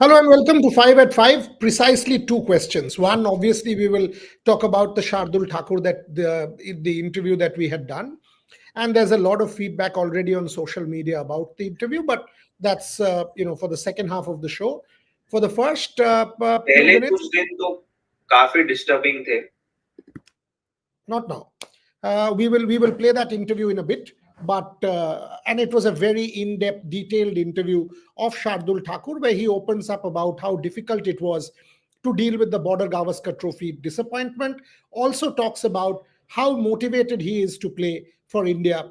Hello and welcome to 5 at 5. Precisely two questions. One, obviously, we will talk about the Shardul Thakur that the interview that we had done, and there's a lot of feedback already on social media about the interview. But that's for the second half of the show. For the first few पहले minutes, कुछ दिन तो काफी disturbing थे. not now. We will play that interview in a bit. But and it was a very in-depth, detailed interview of Shardul Thakur, where he opens up about how difficult it was to deal with the Border Gavaskar Trophy disappointment. Also talks about how motivated he is to play for India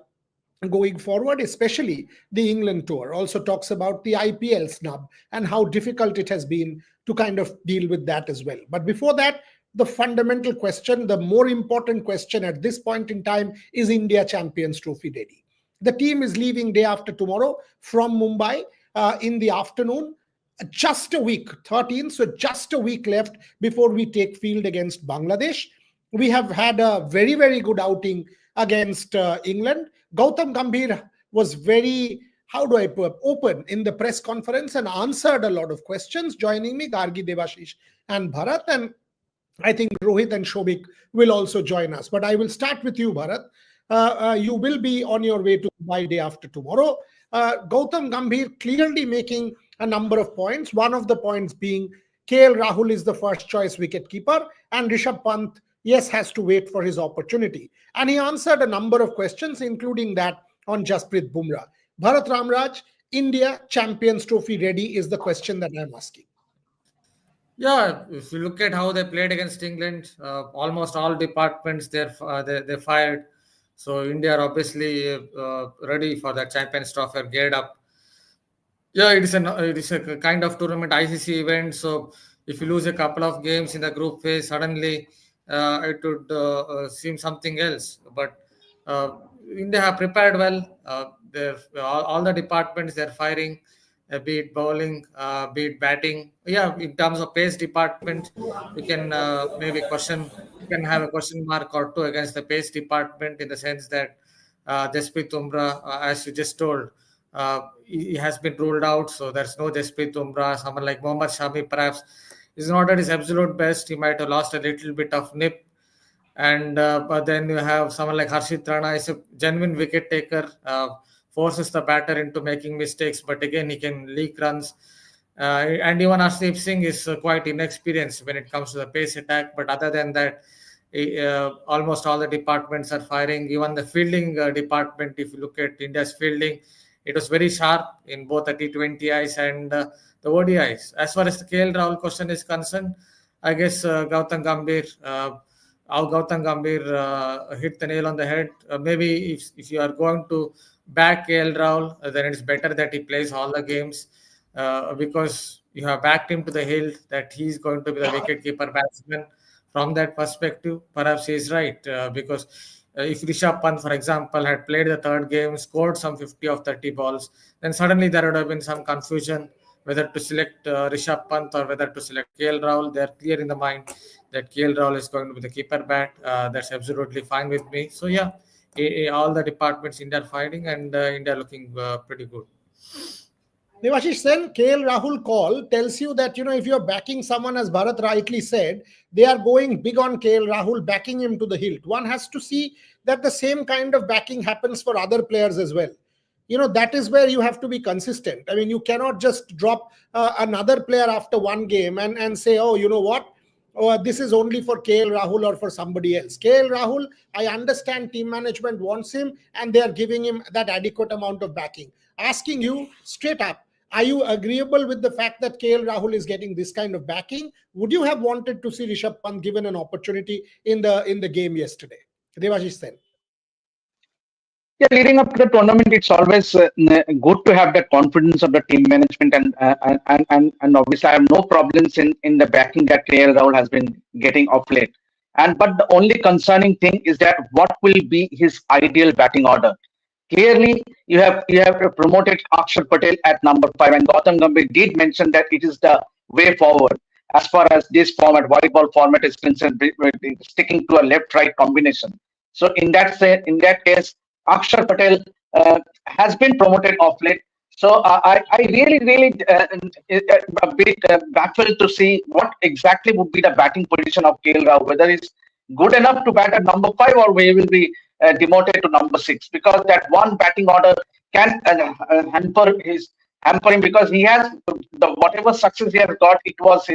going forward, especially the England tour. Also talks about the IPL snub and how difficult it has been to kind of deal with that as well. But before that, the fundamental question, the more important question at this point in time, is India Champions Trophy ready? The team is leaving day after tomorrow from Mumbai in the afternoon. Just a week, 13, so just a week left before we take field against Bangladesh. We have had a very, very good outing against England. Gautam Gambhir was very, how do I put, open in the press conference and answered a lot of questions. Joining me, Gargi, Devashish, and Bharat. And I think Rohit and Shobik will also join us. But I will start with you, Bharat. You will be on your way to Dubai day after tomorrow. Gautam Gambhir clearly making a number of points. One of the points being KL Rahul is the first choice wicketkeeper, and Rishabh Pant, yes, has to wait for his opportunity. And he answered a number of questions, including that on Jasprit Bumrah. Bharat Ramraj, India Champions Trophy ready is the question that I'm asking. Yeah, if you look at how they played against England, almost all departments they fired. So India are obviously ready for the Champions Trophy, geared up. Yeah, it is a kind of tournament ICC event. So if you lose a couple of games in the group phase, suddenly it would seem something else. But India have prepared well. All the departments they're firing, be it bowling, be it batting. Yeah, in terms of pace department, you can maybe question. You can have a question mark or two against the pace department in the sense that Jasprit Umrah, as you just told, he has been ruled out, so there's no Jasprit Umrah. Someone like Mohammad Shami perhaps is not at his absolute best. He might have lost a little bit of nip. And but then you have someone like Harshit Rana is a genuine wicket taker, forces the batter into making mistakes, but again he can leak runs. And even Arshdeep Singh is quite inexperienced when it comes to the pace attack. But other than that, almost all the departments are firing. Even the fielding department, if you look at India's fielding, it was very sharp in both the T20Is and the ODIs. As far as the KL Rahul question is concerned, I guess Gautam Gambhir. How Gautam Gambhir hit the nail on the head. Maybe if you are going to back KL Rahul, then it's better that he plays all the games because you have backed him to the hill that he's going to be the wicketkeeper batsman. From that perspective, perhaps he's right because if Rishabh Pant, for example, had played the third game, scored some 50 of 30 balls, then suddenly there would have been some confusion whether to select Rishabh Pant or whether to select KL Rahul. They're clear in the mind that KL Rahul is going to be the keeper bat. That's absolutely fine with me. So yeah, all the departments India are fighting and India looking pretty good. Devashish Sen, KL Rahul call tells you that, if you're backing someone, as Bharat rightly said, they are going big on KL Rahul, backing him to the hilt. One has to see that the same kind of backing happens for other players as well. That is where you have to be consistent. I mean, you cannot just drop another player after one game and say, oh, you know what? This is only for KL Rahul or for somebody else. KL Rahul, I understand team management wants him and they are giving him that adequate amount of backing. Asking you straight up, are you agreeable with the fact that KL Rahul is getting this kind of backing? Would you have wanted to see Rishabh Pant given an opportunity in the game yesterday? Devashish Sen. Yeah, leading up to the tournament, it's always good to have the confidence of the team management, and obviously I have no problems in the backing that KL Rahul has been getting of late. But the only concerning thing is that what will be his ideal batting order? Clearly, you have promoted Akshar Patel at number 5, and Gautam Gambhir did mention that it is the way forward as far as this format, white ball format, is concerned, sticking to a left-right combination. So in that case, Akshar Patel has been promoted of late. So I really a bit baffled to see what exactly would be the batting position of KL Rahul, whether he's good enough to bat at number 5 or he will be demoted to number 6, because that one batting order can hamper him, because he has the whatever success he has got, it was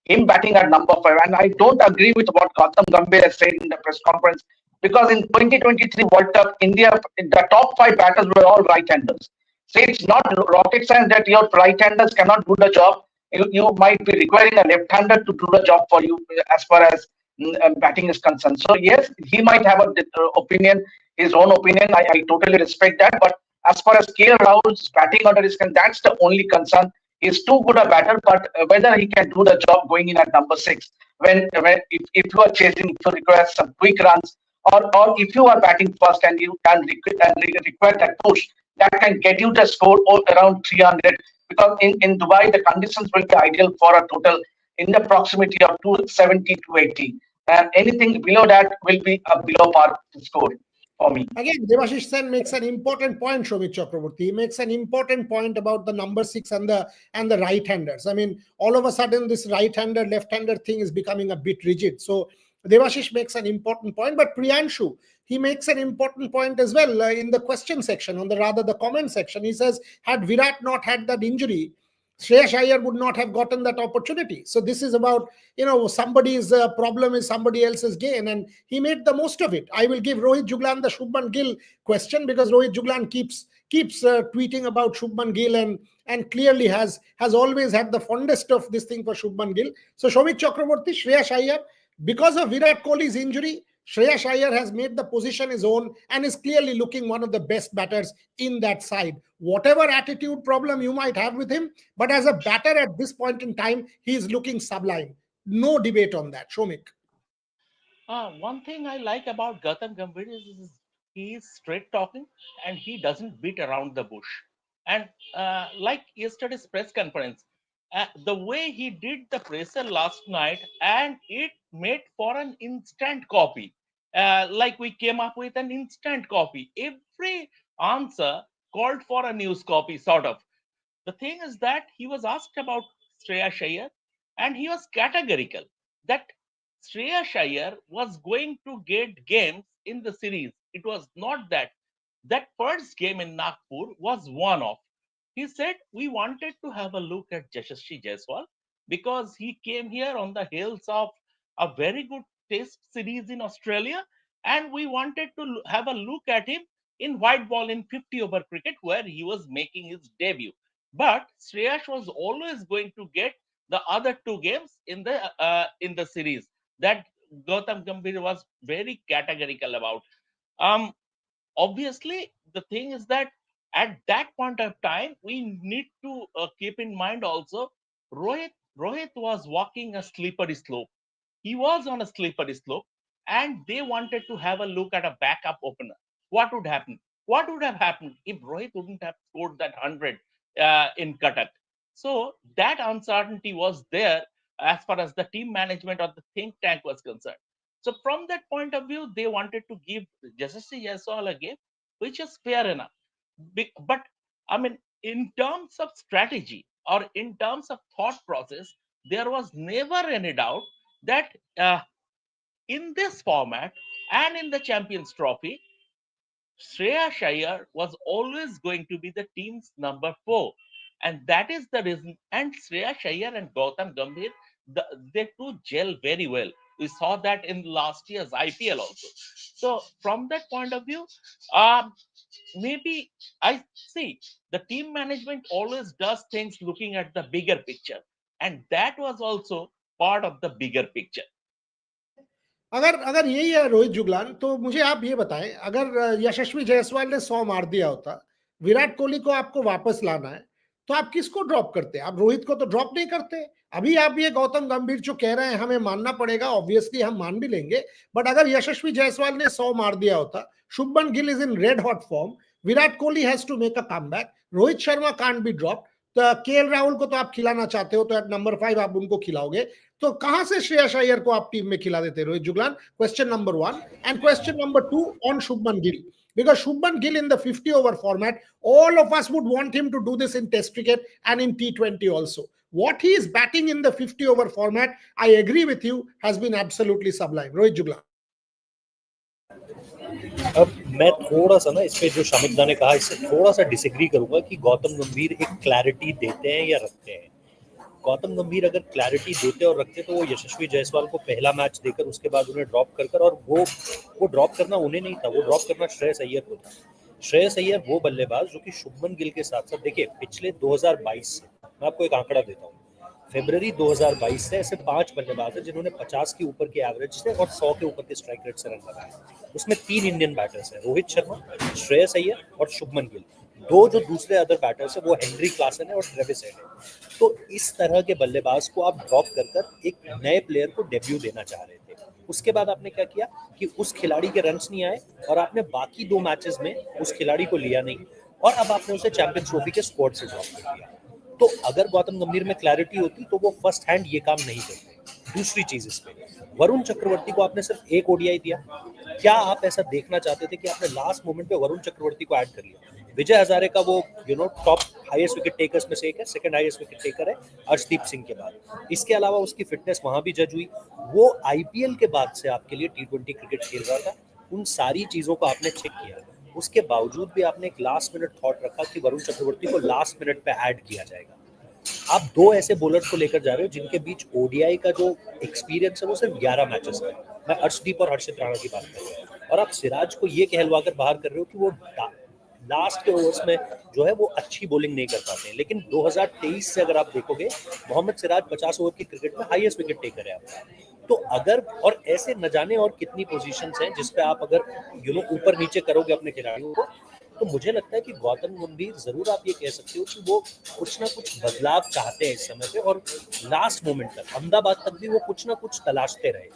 him batting at number 5. And I don't agree with what Gautam Gambhir has said in the press conference, because in 2023 World Cup, India, the top 5 batters were all right-handers. So it's not rocket science that your right-handers cannot do the job. You might be requiring a left-hander to do the job for you as far as batting is concerned. So yes, he might have a opinion, his own opinion. I totally respect that. But as far as KL Rahul's batting order is concerned, that's the only concern. He's too good a batter, but whether he can do the job going in at number 6, if you are chasing, if you require some quick runs, or if you are batting first and you can require that push, that can get you the score around 300, because in Dubai the conditions will be ideal for a total in the proximity of 270 to 80, and anything below that will be a below par score for me. Again, Devashish Sen makes an important point, Shomit Chakraborty. He makes an important point about the number 6 and the right-handers. I mean, all of a sudden this right-hander, left-hander thing is becoming a bit rigid. So Devashish makes an important point, but Priyanshu, he makes an important point as well in the question section, the comment section. He says, had Virat not had that injury, Shreyas Iyer would not have gotten that opportunity. So this is about, somebody's problem is somebody else's gain, and he made the most of it. I will give Rohit Juglan the Shubman Gill question, because Rohit Juglan keeps tweeting about Shubman Gill and clearly has always had the fondest of this thing for Shubman Gill. So Shomit Chakraborty, Shreyas Iyer, because of Virat Kohli's injury, Shreyas Iyer has made the position his own and is clearly looking one of the best batters in that side. Whatever attitude problem you might have with him, but as a batter at this point in time, he is looking sublime. No debate on that. Shomik. One thing I like about Gautam Gambhir is he's straight talking and he doesn't beat around the bush. And like yesterday's press conference, the way he did the presser last night, and it made for an instant copy. Like we came up with an instant copy. Every answer called for a news copy, sort of. The thing is that he was asked about Shreyas Iyer, and he was categorical that Shreyas Iyer was going to get games in the series. It was not that. That first game in Nagpur was one off. He said we wanted to have a look at Yashasvi Jaiswal because he came here on the heels of a very good test series in Australia, and we wanted to have a look at him in white ball in 50 over cricket where he was making his debut. But Shreyas was always going to get the other 2 games in the series. That Gautam Gambhir was very categorical about. Obviously, the thing is that at that point of time, we need to keep in mind also Rohit was walking a slippery slope. He was on a slippery slope, and they wanted to have a look at a backup opener. What would happen? What would have happened if Rohit wouldn't have scored that 100 in Cuttack? So that uncertainty was there as far as the team management or the think tank was concerned. So from that point of view, they wanted to give Yashasvi Jaiswal a game, which is fair enough. But I mean, in terms of strategy or in terms of thought process, there was never any doubt that in this format and in the Champions Trophy, Shreyas Iyer was always going to be the team's number 4. And that is the reason. And Shreyas Iyer and Gautam Gambhir, they two gel very well. We saw that in last year's IPL also. So from that point of view, maybe I see the team management always does things looking at the bigger picture. And that was also part of the bigger picture. अगर यही है रोहित जुगलान, तो मुझे आप ये बताएं, अगर यशस्वी जायसवाल ने 100 मार दिया होता, विराट कोहली को आपको वापस लाना है, तो आप किसको ड्रॉप करते? आप रोहित को तो ड्रॉप नहीं करते। अभी आप ये गौतम गंभीर जो कह रहे हैं हमें मानना पड़ेगा, ऑब्वियसली हम मान भी लेंगे, बट अगर यशस्वी जायसवाल ने 100 मार दिया होता, Shubman Gill is in red hot form, Virat Kohli has to make a comeback, Rohit Sharma can't be dropped, तो केएल राहुल को तो आप खिलाना चाहते हो, तो एट नंबर 5 आप उनको खिलाओगे, तो कहां से श्रेयस अय्यर को आप टीम में खिला देते? Rohit Juglan, question number 1। And question number 2 on Shubman Gill, Because Shubman Gill in the 50-over format, all of us would want him to do this in Test cricket and in T20 also. What he is batting in the 50-over format, I agree with you, has been absolutely sublime. Rohit Jugla. अब मैं थोड़ा सा ना इस पे जो शामिद दा ने कहा इससे थोड़ा सा डिसएग्री करूंगा कि गौतम गंभीर एक क्लैरिटी देते हैं या रखते हैं। गौतम गंभीर अगर क्लैरिटी देते और रखते तो वो यशस्वी जायसवाल को पहला मैच देकर उसके बाद उन्हें ड्रॉप कर और वो ड्रॉप करना उन्हें नहीं था, वो ड्रॉप करना श्रेयस अय्यर को था। श्रेयस अय्यर वो बल्लेबाज जो कि शुभमन गिल के साथ साथ, देखिए पिछले 2022 से मैं आपको एक आंकड़ा देता हूँ, फरवरी 2022 से ऐसे 5 बल्लेबाज हैं जिन्होंने 50 के ऊपर के एवरेज से और 100 के ऊपर के स्ट्राइक रेट से रन लगाए। उसमें 3 इंडियन बैटर्स हैं, रोहित शर्मा, श्रेयस अय्यर और शुभमन गिल। 2 जो दूसरे अदर बैटर्स हैं वो हेनरी क्लासन है और ट्रेविस हेड है। तो इस तरह के बल्लेबाज को आप ड्रॉप कर एक नए प्लेयर को डेब्यू देना चाह रहे थे। उसके बाद आपने क्या किया कि उस खिलाड़ी के रन्स नहीं आए और आपने बाकी 2 मैचेस में उस खिलाड़ी को लिया नहीं और अब आपने उसे चैंपियंस ट्रॉफी के स्क्वाड से ड्रॉप कर दिया। तो अगर गौतम गंभीर में क्लैरिटी होती तो वो फर्स्ट हैंड ये काम नहीं करते। दूसरी चीज इस पे, वरुण चक्रवर्ती को आपने सिर्फ एक ओडीआई दिया। क्या आप ऐसा देखना चाहते थे कि आपने लास्ट मोमेंट पे वरुण चक्रवर्ती को ऐड कर लिया? विजय हजारे का वो टॉप हाईएस्ट विकेट टेकर्स में से एक है, सेकंड हाईएस्ट विकेट टेकर है अर्शदीप सिंह के बाद। इसके अलावा उसकी फिटनेस वहां भी जज हुई। वो आईपीएल के बाद से आपके लिए T20 क्रिकेट खेल रहा था। उन सारी चीजों को आपने चेक किया, उसके बावजूद भी आपने एक लास्ट मिनट थॉट रखा कि वरुण चक्रवर्ती को लास्ट मिनट पे ऐड किया जाएगा। आप 2 ऐसे बॉलर्स को लेकर जा रहे हो जिनके बीच ओडीआई का जो एक्सपीरियंस है वो सिर्फ 11 मैचेस का है। मैं अर्शदीप और हर्षित राणा की बात कर रहा हूँ और आप सिराज को ये कहलवाकर बाहर कर रहे हो कि वो लास्ट के ओवर्स में जो है वो अच्छी बॉलिंग नहीं कर पाते हैं। लेकिन 2023 से अगर आप देखोगे, मोहम्मद सिराज 50 ओवर की क्रिकेट में हाईएस्ट विकेट टेकर है आपका। तो अगर और ऐसे न जाने और कितनी पोजीशंस हैं जिस पे आप अगर ऊपर नीचे करोगे अपने खिलाड़ियों को, तो मुझे लगता है कि गौतम गंभीर जरूर आप ये कह सकते हो कि वो कुछ ना कुछ बदलाव चाहते हैं इस समय पे और लास्ट मोमेंट तक, अहमदाबाद तक भी वो कुछ ना कुछ तलाशते रहे।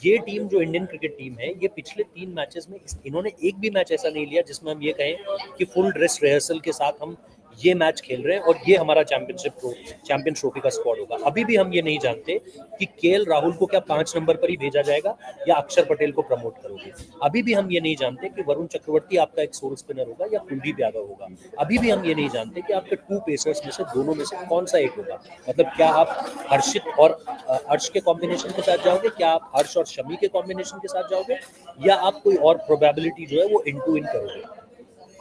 ये टीम जो इंडियन क्रिकेट टीम है, ये पिछले 3 मैचेस में इन्होंने एक भी मैच ऐसा नहीं लिया जिसमें हम ये कहें कि फुल ड्रेस रिहर्सल के साथ हम ये मैच खेल रहे हैं और ये हमारा चैंपियन ट्रॉफी का स्क्वाड होगा। अभी भी हम ये नहीं जानते कि केएल राहुल को क्या 5 नंबर पर ही भेजा जाएगा या अक्षर पटेल को प्रमोट करोगे। अभी भी हम ये नहीं जानते कि वरुण चक्रवर्ती आपका एक सोल स्पिनर होगा या कुलदीप यादव होगा। अभी भी हम ये नहीं जानते कि आपके 2 पेसर्स में से दोनों में से कौन सा एक होगा। मतलब क्या आप हर्षित और हर्ष के कॉम्बिनेशन के साथ जाओगे, क्या आप हर्ष और शमी के कॉम्बिनेशन के साथ जाओगे, या आप कोई और प्रोबेबिलिटी जो है वो इन टू इन करोगे।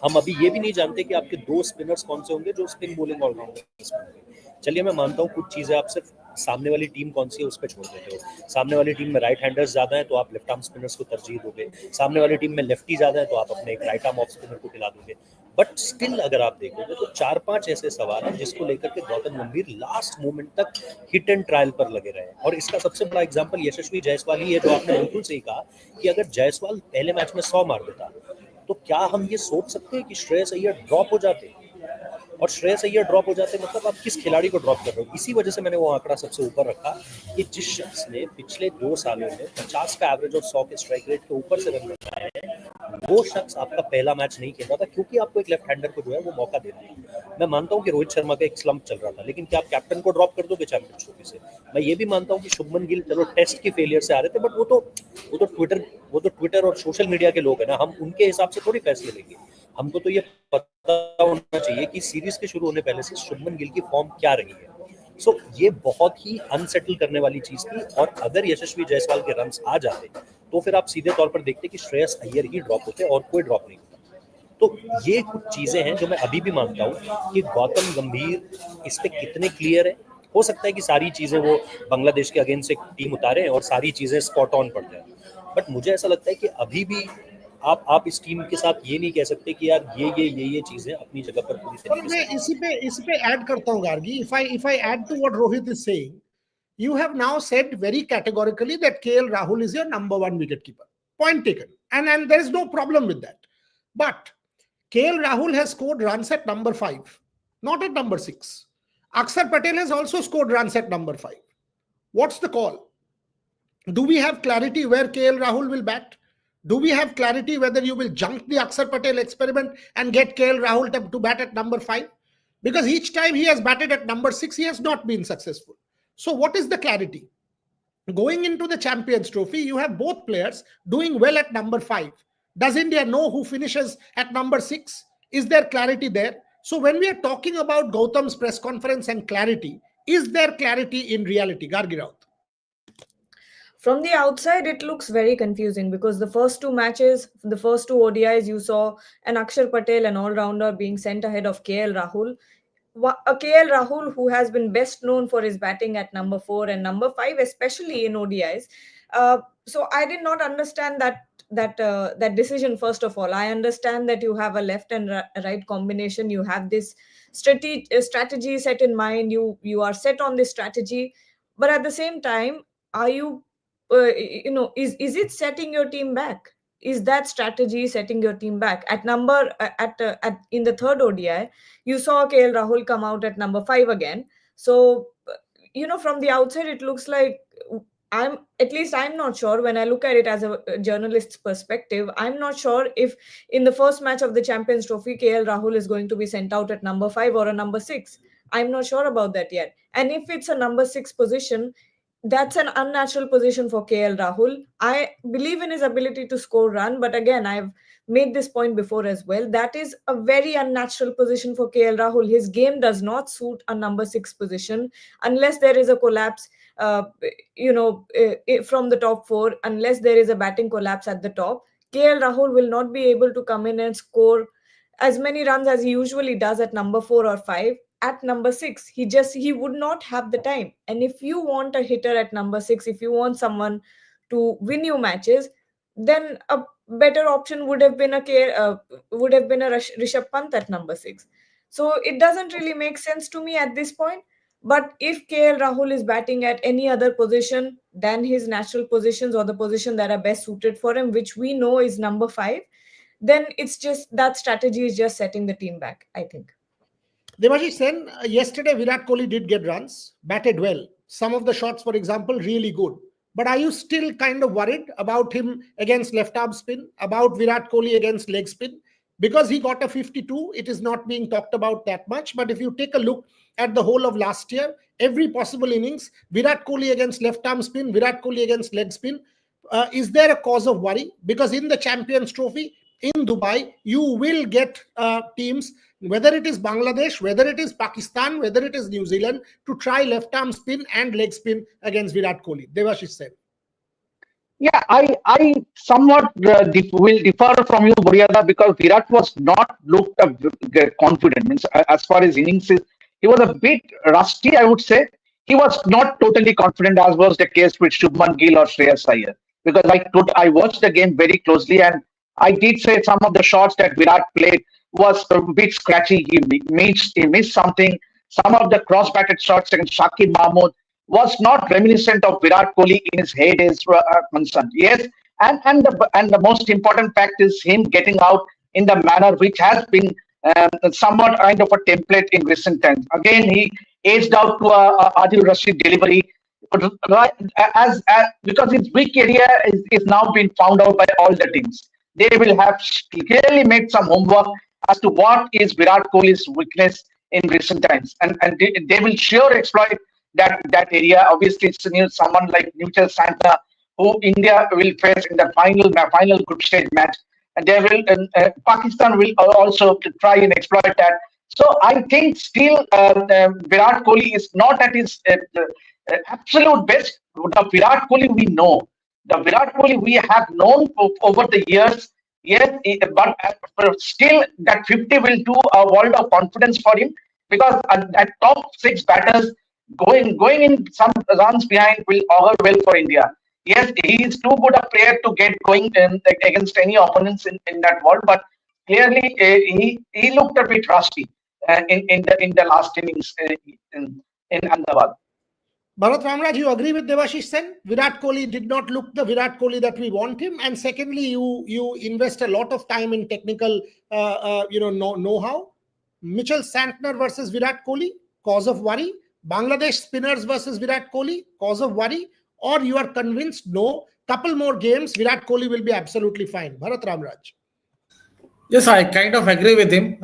हम अभी ये भी नहीं जानते कि आपके 2 स्पिनर्स कौन से होंगे जो स्पिन बॉलिंग ऑलराउंडर्स होंगे। चलिए मैं मानता हूँ कुछ चीजें आप सिर्फ सामने वाली टीम कौन सी है उस पर छोड़ देते हो। सामने वाली टीम में राइट हैंडर्स ज्यादा है तो आप लेफ्ट आर्म स्पिनर्स को तरजीह दोगे। सामने वाली टीम में लेफ्टी ज्यादा है तो आप अपने एक राइट आर्म ऑफ स्पिनर को खिला दोगे। बट स्टिल अगर आप देखोगे तो 4-5 ऐसे सवाल हैं जिसको लेकर के गौतम गंभीर लास्ट मोमेंट तक हिट एंड ट्रायल पर लगे रहे। और इसका सबसे बड़ा एग्जाम्पल यशस्वी जायसवाल ही है, जो आपने बिल्कुल सही कहा कि अगर जायसवाल पहले मैच में 100 मार देता तो क्या हम ये सोच सकते हैं कि श्रेयस अय्यर ड्रॉप हो जाते? और श्रेयस अय्यर ड्रॉप हो जाते मतलब आप किस खिलाड़ी को ड्रॉप कर रहे हो। इसी वजह से मैंने वो आंकड़ा सबसे ऊपर रखा कि जिस शख्स ने पिछले 2 सालों में 50 का एवरेज और 100 के स्ट्राइक रेट के ऊपर से रन बनाए हैं, वो शख्स आपका पहला मैच नहीं खेल रहा था क्योंकि आपको एक लेफ्ट हैंडर को जो है वो मौका देना है। मैं मानता हूँ कि रोहित शर्मा का एक स्लंप चल रहा था, लेकिन क्या आप कैप्टन को ड्रॉप कर दोगे चैंपियंस ट्रॉफी से? मैं ये भी मानता हूँ कि शुभमन गिल चलो टेस्ट की फेलियर से आ रहे थे, बट वो तो ट्विटर और सोशल मीडिया के लोग हैं ना, हम उनके हिसाब से थोड़ी फैसले लेंगे। हमको तो ये पता होना चाहिए कि सीरीज के शुरू होने पहले से शुभमन गिल की फॉर्म क्या रही है। सो ये बहुत ही अनसेटल करने वाली चीज थी। और अगर यशस्वी जायसवाल के रन्स आ जाते तो फिर आप सीधे तौर पर देखते कि श्रेयस अय्यर ही ड्रॉप होते और कोई ड्रॉप नहीं होता। तो ये कुछ चीजें हैं जो मैं अभी भी मानता हूँ कि गौतम गंभीर इस पे कितने क्लियर है। हो सकता है कि सारी चीजें वो बांग्लादेश के अगेंस्ट एक टीम उतारे और सारी चीजें स्पॉट ऑन पड़ जाए, बट मुझे ऐसा लगता है कि अभी भी आप इस टीम के साथ ये नहीं कह सकते कि यार ये चीजें अपनी जगह पर पूरी तरीके से। मैं इसी पे ऐड करता हूं Gargi, if I add to what Rohit is saying, you have now said very categorically that KL Rahul is your number 1 wicketkeeper. Point taken, and there is no problem with that. But KL Rahul has scored runs at number 5, not at number 6. Akshar Patel has also scored runs at number 5. What's the call? Do we have clarity where KL Rahul will bat? Do we have clarity whether you will junk the Akshar Patel experiment and get KL Rahul to bat at number 5? Because each time he has batted at number 6, he has not been successful. So what is the clarity? Going into the Champions Trophy, you have both players doing well at number 5. Does India know who finishes at number 6? Is there clarity there? So when we are talking about Gautam's press conference and clarity, is there clarity in reality? Gargi Raut. From the outside, it looks very confusing because the first two matches, the first two ODIs, you saw an Akshar Patel, an all-rounder, being sent ahead of KL Rahul. A KL Rahul who has been best known for his batting at number 4 and number 5, especially in ODIs. So I did not understand that decision. First of all, I understand that you have a left and right combination. You have this strategy set in mind. You are set on this strategy, but at the same time, are you is it setting your team back? Is that strategy setting your team back? At in the third ODI, you saw KL Rahul come out at number 5 again. So from the outside, it looks like I'm not sure. When I look at it as a journalist's perspective, I'm not sure if in the first match of the Champions Trophy, KL Rahul is going to be sent out at number 5 or a number 6. I'm not sure about that yet. And if it's a number 6 position, that's an unnatural position for KL Rahul. I believe in his ability to score run, but again, I've made this point before as well. That is a very unnatural position for KL Rahul. His game does not suit a number 6 position unless there is a collapse, from the top 4, unless there is a batting collapse at the top. KL Rahul will not be able to come in and score as many runs as he usually does at number 4 or 5. At number 6, he would not have the time. And if you want a hitter at number 6, if you want someone to win you matches, then a better option would have been a Rishabh Pant at number 6. So it doesn't really make sense to me at this point. But if KL Rahul is batting at any other position than his natural positions or the position that are best suited for him, which we know is number 5, then it's just that strategy is just setting the team back, I think. Debashish Sen, yesterday Virat Kohli did get runs, batted well. Some of the shots, for example, really good. But are you still kind of worried about him against left arm spin, about Virat Kohli against leg spin? Because he got a 52, it is not being talked about that much. But if you take a look at the whole of last year, every possible innings, Virat Kohli against left arm spin, Virat Kohli against leg spin, is there a cause of worry? Because in the Champions Trophy in Dubai, you will get teams, whether it is Bangladesh, whether it is Pakistan, whether it is New Zealand, to try left arm spin and leg spin against Virat Kohli. Devashish said. Yeah, I somewhat will differ from you, Buryada, because Virat was not looked confident. Means, as far as innings is, he was a bit rusty, I would say. He was not totally confident, as was the case with Shubman Gill or Shreyas Iyer. Because I watched the game very closely, and I did say some of the shots that Virat played was a bit scratchy. He missed something. Some of the cross-batted shots against Shakib Mahmood was not reminiscent of Virat Kohli in his heydays concerned. Yes, and the most important fact is him getting out in the manner which has been somewhat kind of a template in recent times. Again, he aged out to a Adil Rashid delivery, right, as because his weak area is now being found out by all the teams. They will have clearly made some homework as to what is Virat Kohli's weakness in recent times, and they will sure exploit that area. Obviously, it's someone like Newchel Santana, who India will face in the final group stage match, and they will Pakistan will also try and exploit that. So I think still Virat Kohli is not at his absolute best. The Virat Kohli we know, the Virat Kohli we have known over the years. Yes, but still that 50 will do a world of confidence for him, because at top 6 batters going in some runs behind will augur well for India. Yes, he is too good a player to get going against any opponents in that world, but clearly he looked a bit rusty in the last innings in Ahmedabad. Bharat Ramraj, you agree with Devashish Sen? Virat Kohli did not look the Virat Kohli that we want him. And secondly, you invest a lot of time in technical know-how. Mitchell Santner versus Virat Kohli, cause of worry. Bangladesh spinners versus Virat Kohli, cause of worry. Or you are convinced, no, couple more games, Virat Kohli will be absolutely fine. Bharat Ramraj. Yes, I kind of agree with him.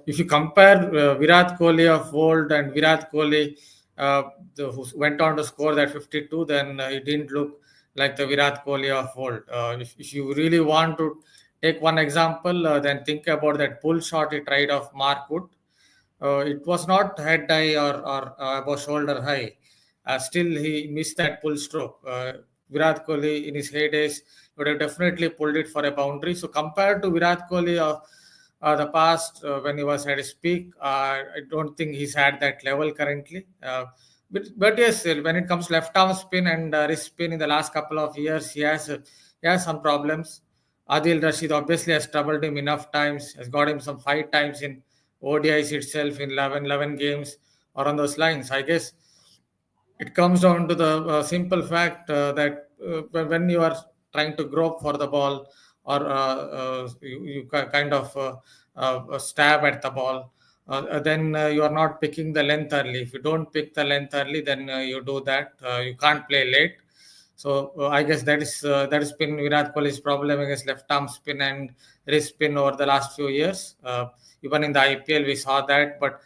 If you compare Virat Kohli of old and Virat Kohli who went on to score that 52, then it didn't look like the Virat Kohli of old. If you really want to take one example, then think about that pull shot he tried of Mark Wood. It was not head high or above shoulder high. Still, he missed that pull stroke. Virat Kohli, in his heydays, would have definitely pulled it for a boundary. So, compared to Virat Kohli of the past, when he was at his peak, I don't think he's at that level currently. But yes, when it comes to left arm spin and wrist spin in the last couple of years, he has some problems. Adil Rashid obviously has troubled him enough times, has got him some 5 times in ODIs itself in 11 games or on those lines. I guess it comes down to the simple fact that when you are trying to grope for the ball or you kind of stab at the ball, then you are not picking the length early. If you don't pick the length early, then you do that. You can't play late. So I guess that has been Virat Kohli's problem against left arm spin and wrist spin over the last few years. Even in the IPL, we saw that, but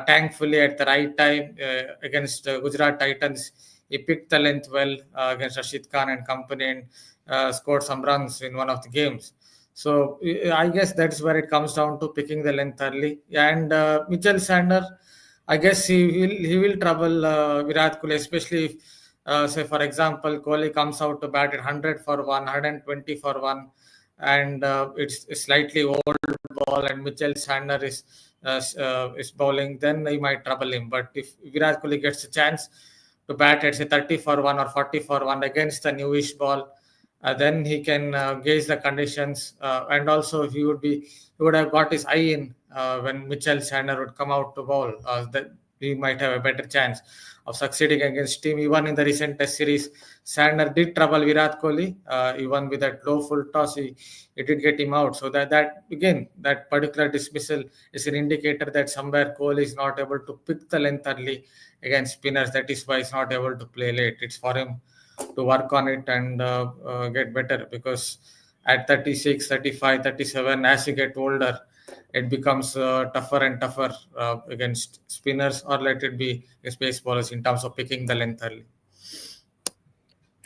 thankfully at the right time against Gujarat Titans, he picked the length well against Rashid Khan and company and scored some runs in one of the games. So I guess that's where it comes down to picking the length early. And Mitchell Sander, I guess he will trouble Virat Kohli, especially if, say for example, Kohli comes out to bat at 100 for one, 120 for one, and it's a slightly old ball, and Mitchell Sander is bowling, then he might trouble him. But if Virat Kohli gets a chance to bat at say 30 for one or 40 for one against the newish ball, then he can gauge the conditions, and also he would have got his eye in when Mitchell Sander would come out to bowl. That he might have a better chance of succeeding against him. Even in the recent Test series, Sander did trouble Virat Kohli. Even with that low full toss, he did get him out. So that again, that particular dismissal is an indicator that somewhere Kohli is not able to pick the length early against spinners. That is why he's not able to play late. It's for him to work on it and get better, because at 36, 35, 37, as you get older, it becomes tougher and tougher against spinners, or let it be space bowlers, in terms of picking the length early.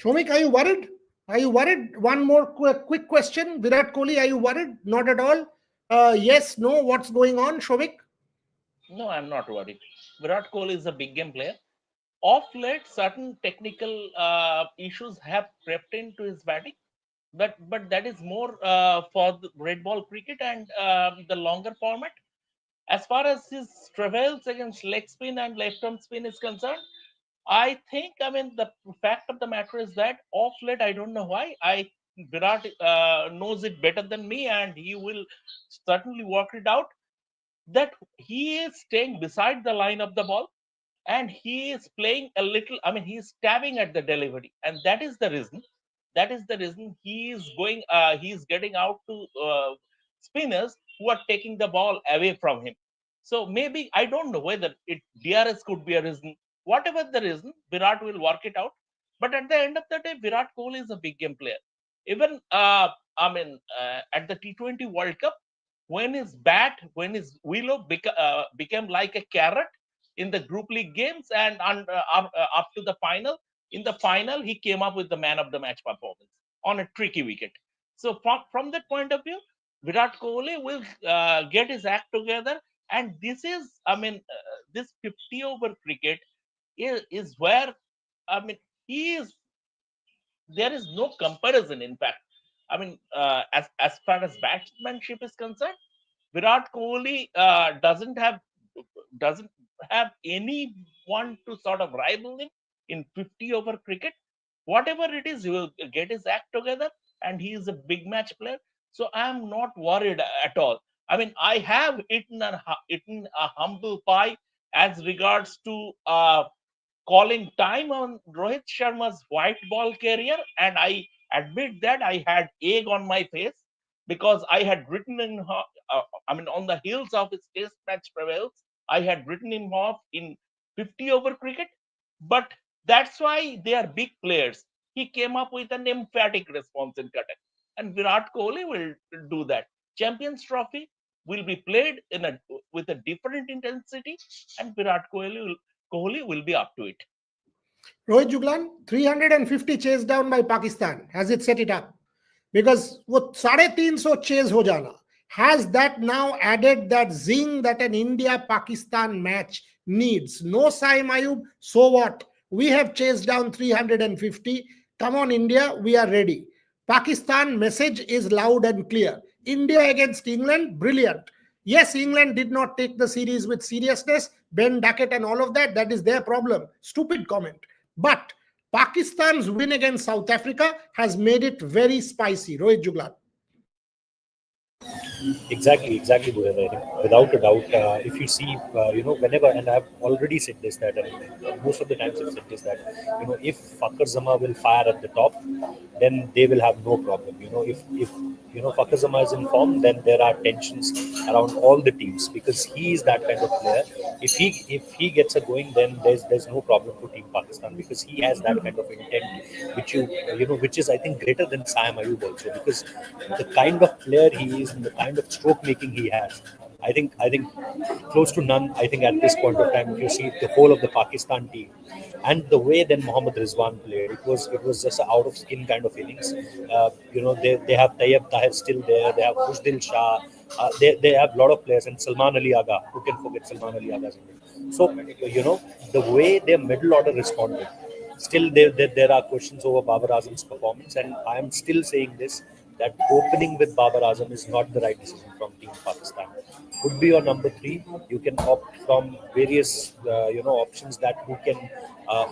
Shomik, are you worried? Are you worried? One more quick question. Virat Kohli, are you worried? Not at all. Yes, no, what's going on, Shomik? No, I'm not worried. Virat Kohli is a big game player. Off late, certain technical issues have crept into his batting, but that is more for the red ball cricket and the longer format. As far as his travails against leg spin and left arm spin is concerned, I think, I mean, the fact of the matter is that off late, I don't know why. Virat knows it better than me, and he will certainly work it out, that he is staying beside the line of the ball, and he is playing a little, I mean, he's stabbing at the delivery, and that is the reason he is going, he is getting out to spinners who are taking the ball away from him. So maybe, I don't know whether DRS could be a reason. Whatever the reason, Virat will work it out. But at the end of the day, Virat Kohli is a big game player. Even at the T20 World Cup, when his willow became like a carrot in the group league games, and up to the final. In the final, he came up with the man of the match performance on a tricky wicket. So from that point of view, Virat Kohli will get his act together, and this is, this 50 over cricket is where, I mean, he is. There is no comparison. In fact, as far as batsmanship is concerned, Virat Kohli doesn't have anyone to sort of rival him in 50 over cricket. Whatever it is, he will get his act together, and he is a big match player. So I am not worried at all. I mean, I have eaten a humble pie as regards to calling time on Rohit Sharma's white ball career, and I admit that I had egg on my face, because I had written on the heels of his test match travails, I had written him off in 50 over cricket. But that's why they are big players. He came up with an emphatic response in Qatar, and Virat Kohli will do that. Champions Trophy will be played with a different intensity, and Virat Kohli will be up to it. Rohit Juglan, 350 chased down by Pakistan. Has it set it up? because वो 350 chase हो जाना, has that now added that zing that an India Pakistan match needs? No Saim Ayub, so what? We have chased down 350. Come on, India, we are ready. Pakistan message is loud and clear. India against England, brilliant. Yes, England did not take the series with seriousness, Ben Duckett and all of that. That is their problem. Stupid comment. But Pakistan's win against South Africa has made it very spicy. Rohit Juglar. Exactly, Bhurev. I think without a doubt, if you see, whenever, and I've already said this, that most of the times I've said this, that if Fakhr Zama will fire at the top, then they will have no problem. If Fakhr Zama is in form, then there are tensions around all the teams because he is that kind of player. If he gets a going, then there's no problem for Team Pakistan because he has that kind of intent, which is I think greater than Saim Ayub also because the kind of player he is and the kind of stroke making he has. I think close to none. I think at this point of time, if you see the whole of the Pakistan team and the way then Mohammad Rizwan played, it was just an out of skin kind of innings. They have Tayyab Tahir still there. They have Khushdil Shah. They have a lot of players and Salman Ali Aga. Who can forget Salman Ali Aga's name? So the way their middle order responded. Still, there are questions over Babar Azam's performance, and I am still saying this that opening with Babar Azam is not the right decision from Team Pakistan. Could be your number three. You can opt from various options that who can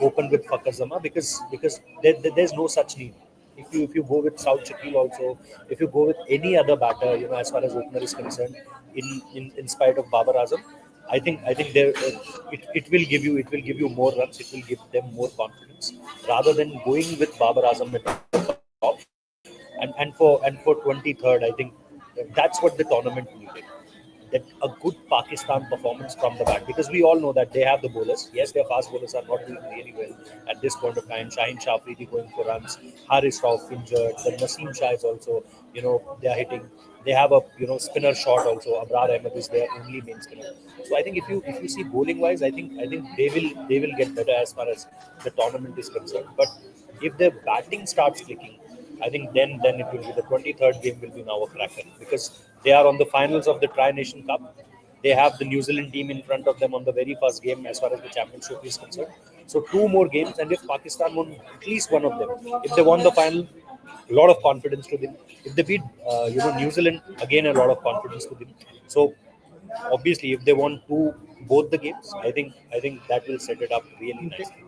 open with Fakhr Zama because there's no such need. If you go with South Shakil also, if you go with any other batter, as far as opener is concerned, in spite of Babar Azam, I think it will give you more runs. It will give them more confidence rather than going with Babar Azam at the top. And for 23rd, I think that's what the tournament needed. That a good Pakistan performance from the bat because we all know that they have the bowlers. Yes, their fast bowlers are not doing really well at this point of time. Shaheen Shah Afridi going for runs, Haris Rauf injured, then Naseem Shah is also they are hitting. They have a spinner shot also. Abrar Ahmed is their only main spinner. So I think if you see bowling wise, I think they will get better as far as the tournament is concerned. But if their batting starts clicking, I think then it will be the 23rd game will be now a cracker because they are on the finals of the Tri Nation Cup. They have the New Zealand team in front of them on the very first game as far as the championship is concerned. So two more games, and if Pakistan won at least one of them, if they won the final, a lot of confidence to them. If they beat New Zealand, again a lot of confidence to them. So obviously, if they won both the games, I think that will set it up really nicely.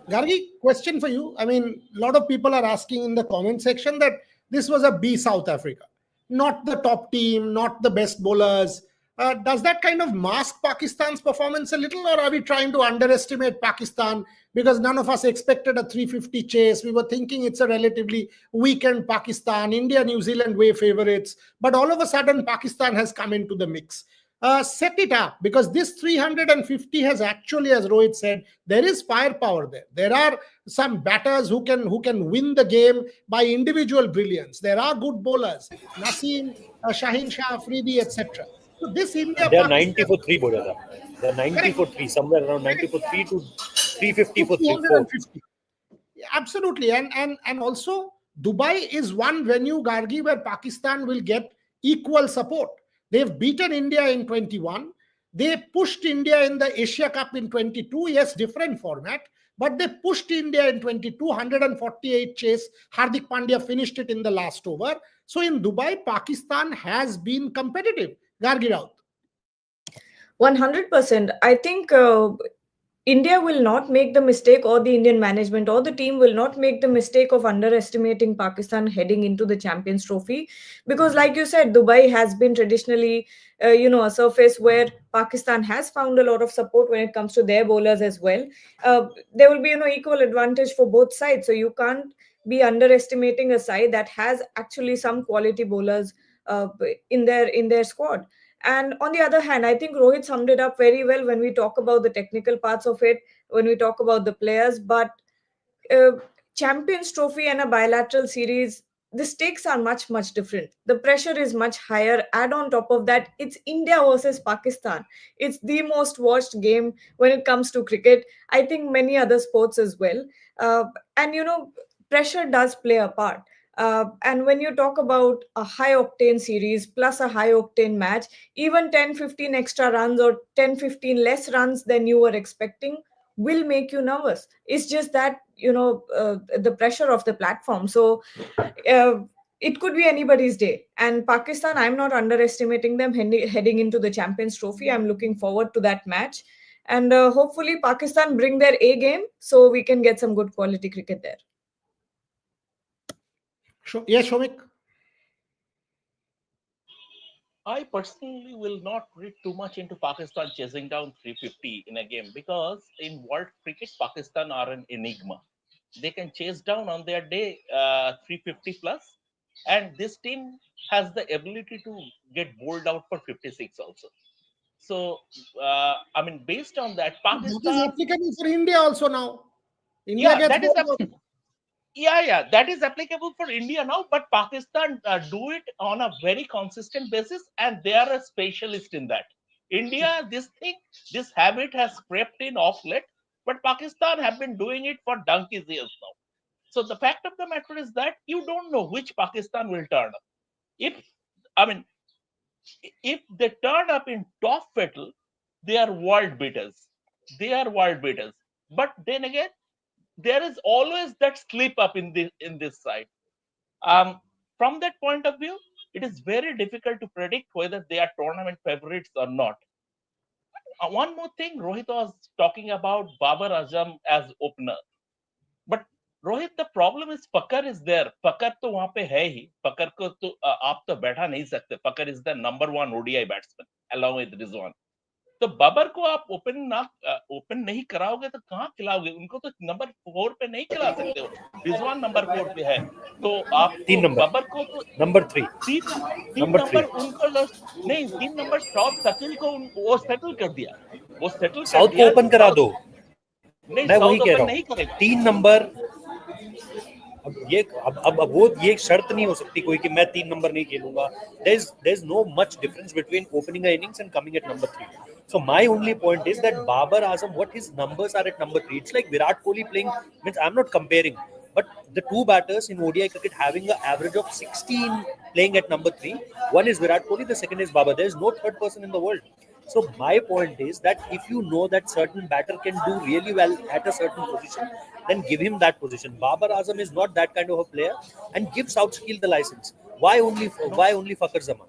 Gargi, question for you. I mean, a lot of people are asking in the comment section that this was a B South Africa, not the top team, not the best bowlers. Does that kind of mask Pakistan's performance a little, or are we trying to underestimate Pakistan because none of us expected a 350 chase? We were thinking it's a relatively weakened Pakistan, India, New Zealand way favorites, but all of a sudden Pakistan has come into the mix. Set it up because this 350 has actually, as Rohit said, there is firepower there. There are some batters who can win the game by individual brilliance. There are good bowlers, Naseem, Shaheen Shah Afridi, etc. So this India And they are 90 Pakistan, for 3, Bodhara. They are 90 correct, for 3, somewhere around 90 for 3 to 350 to for 3, 4. 350. Absolutely, and also Dubai is one venue, Gargi, where Pakistan will get equal support. They've beaten India in 21. They pushed India in the Asia Cup in 22. Yes, different format, but they pushed India in 22, 148 chase. Hardik Pandya finished it in the last over. So in Dubai, Pakistan has been competitive. Gargi Raut. 100%. I think India will not make the mistake, or the Indian management or the team will not make the mistake of underestimating Pakistan heading into the Champions Trophy, because, like you said, Dubai has been traditionally, a surface where Pakistan has found a lot of support when it comes to their bowlers as well. There will be, equal advantage for both sides, so you can't be underestimating a side that has actually some quality bowlers in their squad. And on the other hand, I think Rohit summed it up very well when we talk about the technical parts of it, when we talk about the players. But uh, Champions Trophy and a bilateral series, the stakes are much, much different. The pressure is much higher. Add on top of that, it's India versus Pakistan. It's the most watched game when it comes to cricket. I think many other sports as well. And, pressure does play a part. And when you talk about a high octane series plus a high octane match, even 10-15 extra runs or 10-15 less runs than you were expecting will make you nervous. It's just that, the pressure of the platform. So it could be anybody's day. And Pakistan, I'm not underestimating them heading into the Champions Trophy. I'm looking forward to that match. And hopefully Pakistan bring their A game so we can get some good quality cricket there. Yes, Shomik. I personally will not read too much into Pakistan chasing down 350 in a game, because in world cricket, Pakistan are an enigma. They can chase down on their day 350 plus, and this team has the ability to get bowled out for 56 also. So, I mean, based on that, That is Pakistan, applicable for India also now. India yeah, gets that is bowled out. yeah, that is applicable for India now, but Pakistan do it on a very consistent basis, and they are a specialist in that. India, this habit has crept in off late, but Pakistan have been doing it for donkey's years now. So the fact of the matter is that you don't know which Pakistan will turn up. If I mean, if they turn up in top fettle, they are world beaters. They are world beaters. But then again, there is always that slip up in this side. From that point of view, it is very difficult to predict whether they are tournament favorites or not. One more thing, Rohit was talking about Babar Azam as opener. But Rohit, the problem is Pakar is there. Pakar तो वहां पे है ही. Pakar को तो आप तो बैठा नहीं सकते. Pakar is the number one ODI batsman along with Rizwan. तो बाबर को आप ओपन नहीं कराओगे तो कहाँ खिलाओगे? उनको तो नंबर 4 पे नहीं खिला सकते हो. रिजवान नंबर 4 पे है, तो आप 3 नंबर बाबर को तो नंबर 3 तीन नंबर उनको नहीं, 3 नंबर शॉट सचिन को वो सेटल कर दिया. साउथ को ओपन करा दो. नहीं, मैं वही साउथ कह ओपन रहा नहीं हूँ. करेगा. 3 नंबर अब वो ये शर्त नहीं हो सकती कोई कि मैं 3 नंबर नहीं खेलूंगा. There is no much difference between opening an innings and coming at number 3. So my only point is that Babar Azam, what his numbers are at number 3, it's like Virat Kohli playing. Means I'm not comparing, but the two batters in ODI cricket having an average of 16 playing at number 3. One is Virat Kohli, the second is Babar. There is no third person in the world. So my point is that if you know that certain batter can do really well at a certain position, then give him that position. Babar Azam is not that kind of a player, and give Southskill the license. Why only Fakhar Zaman?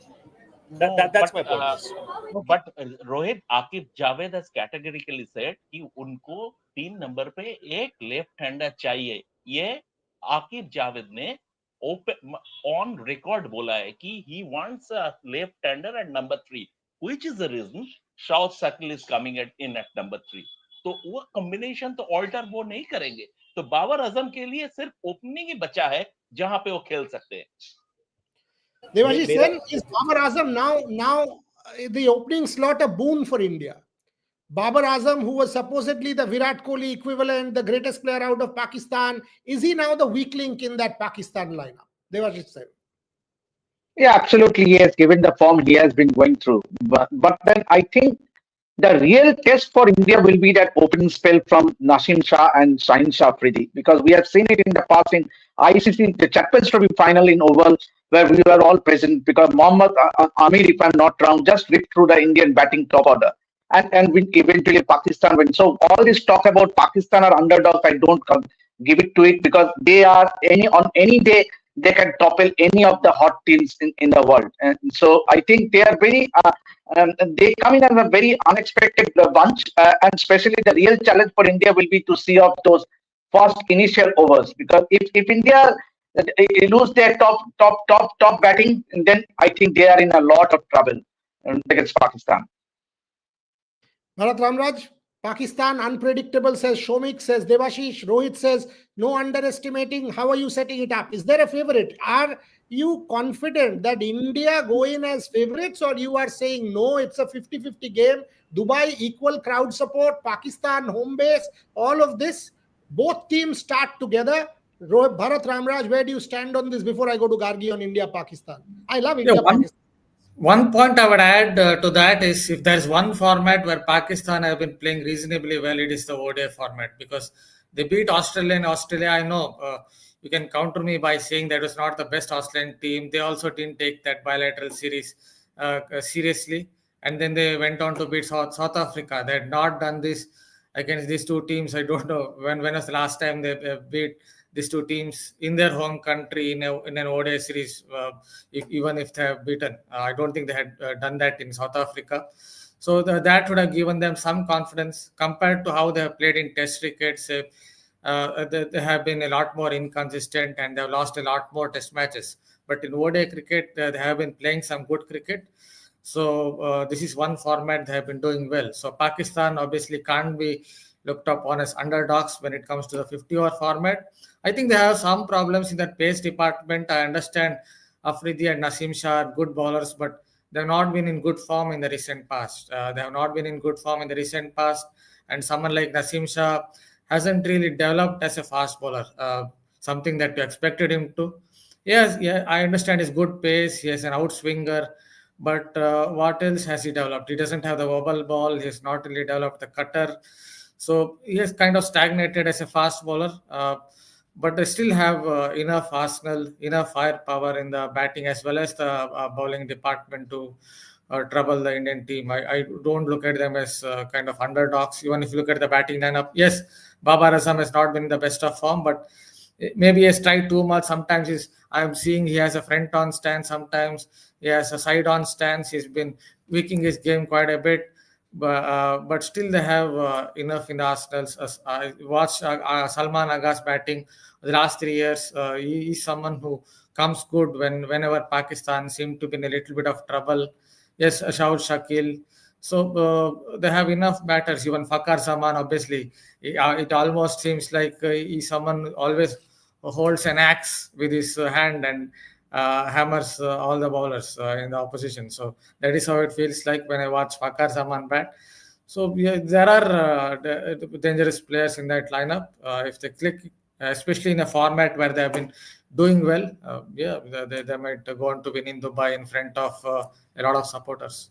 That's my point. But Rohit, Akif Javed has categorically said कि उनको 3 number पे एक left hander चाहिए. ये आकिब जावेद ने on record बोला है कि he wants a left hander at number 3, which is the reason Shao Sakil is coming in at number 3. तो वो कॉम्बिनेशन तो ऑल्टर वो नहीं करेंगे. तो बाबर आजम के लिए सिर्फ ओपनिंग ही बचा है जहां पे वो खेल सकते हैं. Devashi Sen, is Babar Azam now the opening slot a boon for India? Babar Azam, who was supposedly the Virat Kohli equivalent, the greatest player out of Pakistan, is he now the weak link in that Pakistan lineup? Devashi Sen. Yeah, absolutely. Yes, given the form he has been going through. But then I think the real test for India will be that opening spell from Nasim Shah and Shaheen Shah Afridi, because we have seen it in the past in ICC, the Champions Trophy final in Oval, where we were all present, because Mohammad Amir, if I'm not wrong, just ripped through the Indian batting top order. And eventually Pakistan wins. So all this talk about Pakistan are underdogs, I don't give it to it, because they are on any day they can topple any of the hot teams in the world. And so I think they are very they come in as a very unexpected bunch, and especially the real challenge for India will be to see off those first initial overs, because if India lose their top batting, then I think they are in a lot of trouble against Pakistan. Bharat Ramraj, Pakistan unpredictable, says Shomik, says Devashish. Rohit says no underestimating. How are you setting it up? Is there a favorite? Are you confident that India go in as favorites, or you are saying no, it's a 50-50 game? Dubai, equal crowd support, Pakistan, home base, all of this. Both teams start together. Bharat Ramraj, where do you stand on this before I go to Gargi on India, Pakistan? I love India, Pakistan. One point I would add to that is, if there's one format where Pakistan have been playing reasonably well, it is the ODI format, because They beat Australia in Australia. I know you can counter me by saying that was not the best Australian team. They also didn't take that bilateral series seriously. And then they went on to beat South Africa. They had not done this against these two teams. I don't know when was the last time they beat these two teams in their home country in an ODI series, even if they have beaten. I don't think they had done that in South Africa. So that would have given them some confidence compared to how they have played in Test cricket. Say, they have been a lot more inconsistent and they have lost a lot more Test matches. But in ODI cricket, they have been playing some good cricket. So this is one format they have been doing well. So Pakistan obviously can't be looked upon as underdogs when it comes to the 50-over format. I think they have some problems in that pace department. I understand Afridi and Nasim Shah are good bowlers, but they have not been in good form in the recent past. And someone like Nasim Shah hasn't really developed as a fast bowler, something that you expected him to. Yes, yeah, I understand his good pace. He has an outswinger, but what else has he developed? He doesn't have the wobble ball. He has not really developed the cutter. So he has kind of stagnated as a fast bowler. But they still have enough arsenal, enough firepower in the batting as well as the bowling department to trouble the Indian team. I don't look at them as kind of underdogs. Even if you look at the batting lineup, yes, Babar Azam has not been in the best of form, but maybe he has tried too much. Sometimes I'm seeing he has a front on stance. Sometimes he has a side on stance. He's been tweaking his game quite a bit. But still they have enough in the arsenals. I watched Salman Agha's batting the last 3 years. He is someone who comes good whenever Pakistan seem to be in a little bit of trouble. Yes, Shahid Shakil. So they have enough batters. Even Fakhar Zaman, obviously, it almost seems like he's someone who always holds an axe with his hand and hammers all the bowlers in the opposition. So that is how it feels like when I watch Fakhar Zaman bat. So yeah, there are dangerous players in that lineup. If they click, especially in a format where they have been doing well, they might go on to win in Dubai in front of a lot of supporters.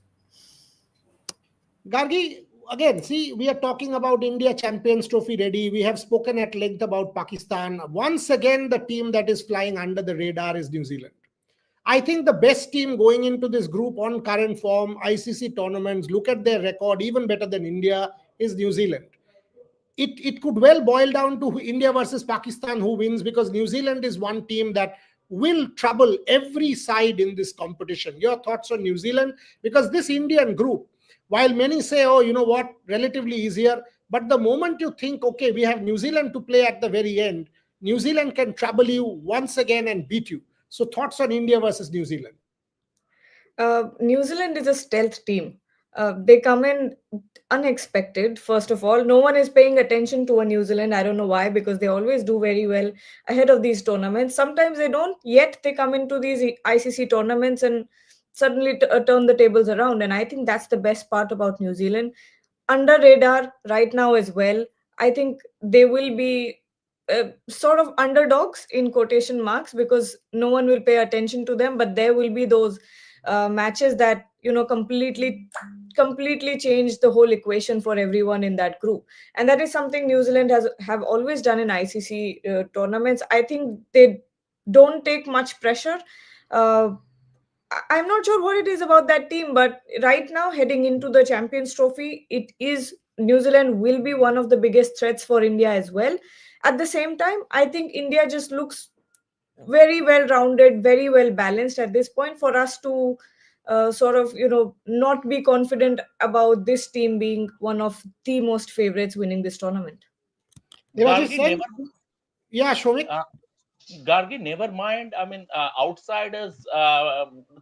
Gargi, again, see, we are talking about India Champions Trophy ready. We have spoken at length about Pakistan. Once again, the team that is flying under the radar is New Zealand. I think the best team going into this group on current form, ICC tournaments, look at their record, even better than India, is New Zealand. It could well boil down to India versus Pakistan who wins, because New Zealand is one team that will trouble every side in this competition. Your thoughts on New Zealand? Because this Indian group, while many say, oh, you know what, relatively easier, but the moment you think, okay, we have New Zealand to play at the very end, New Zealand can trouble you once again and beat you. So thoughts on India versus New Zealand? New Zealand is a stealth team. They come in unexpected. First of all, no one is paying attention to a New Zealand. I don't know why, because they always do very well ahead of these tournaments. Sometimes they don't, yet they come into these ICC tournaments and suddenly turn the tables around. And I think that's the best part about New Zealand. Under radar right now as well. I think they will be sort of underdogs in quotation marks, because no one will pay attention to them, but there will be those matches that completely change the whole equation for everyone in that group. And that is something New Zealand have always done in ICC tournaments. I think they don't take much pressure. I'm not sure what it is about that team, but right now, heading into the Champions Trophy, it is New Zealand will be one of the biggest threats for India as well. At the same time, I think India just looks very well rounded, very well balanced at this point for us to sort of not be confident about this team being one of the most favorites winning this tournament. Gargi, never, Yeah, Shomik. Gargi, never mind. I mean, outsiders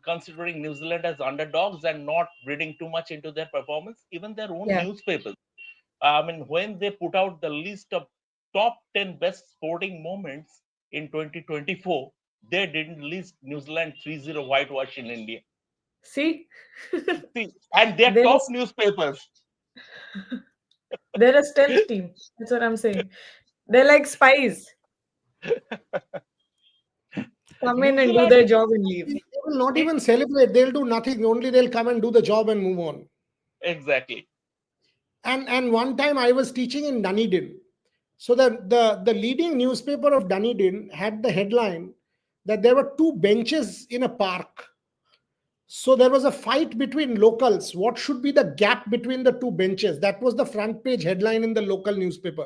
considering New Zealand as underdogs and not reading too much into their performance. Even their own newspapers. I mean, when they put out the list of top 10 best sporting moments in 2024, they didn't list New Zealand 3-0 whitewash in India. See? And they're top newspapers. They're a stealth team. That's what I'm saying. They're like spies. Come in and do their job and leave. They will not even celebrate. They'll do nothing. Only they'll come and do the job and move on. Exactly. And one time I was teaching in Dunedin. So the leading newspaper of Dunedin had the headline that there were two benches in a park. So there was a fight between locals. What should be the gap between the two benches? That was the front page headline in the local newspaper.